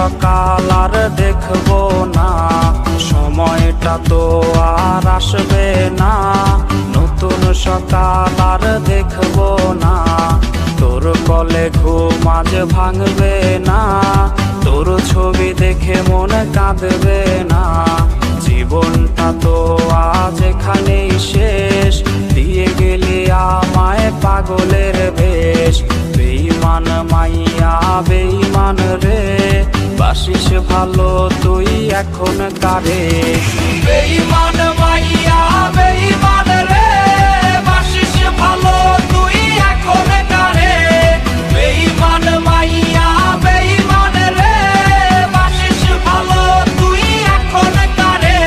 সকাল আর দেখবো না, সময়টা তো আর আসবে না। নতুন সকাল আর দেখবো না, তোর কলে ঘুম আজ ভাঙবে না। তোর ছবি দেখে মন কাঁদবে না, জীবনটা তো আজ এখানেই শেষ। দিয়ে গেলি আমায় পাগলের বেশ, বেঈমান মাইয়া বেঈমান রে, বাসিস ভালো তুই এখন কারে। বেঈমান মাইয়া বেঈমান রে, বাসিস ভালো তুই এখন কারে। বেঈমান মাইয়া বেঈমান রে, বাসিস ভালো তুই এখন কারে।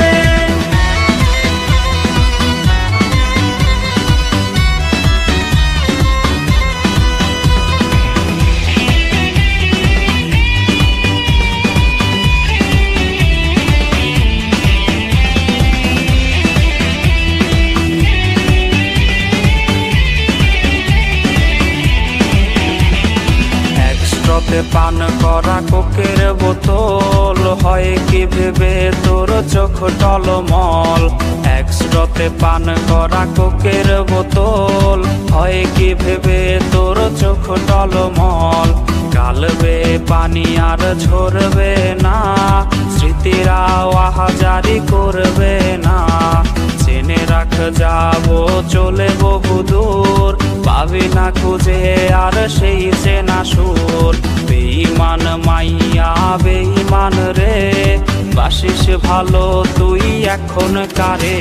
একসাথে পান করা কোকের বোতল, হয় কি ভেবে তোর চোখ টলমল। একসাথে পান করা কোকের বোতল, হয় কি ভেবে তোর চোখ টলমল। গালবে পানি আর ঝরবে না, স্মৃতিরা আহাজারি করবে না। জেনে রাখ যাবো চলে বহু দূর, পাবি না খুঁজে আর সেই চেনা সুর। বেঈমান মাইয়া বেঈমান রে, বাসিস ভালো তুই এখন কারে।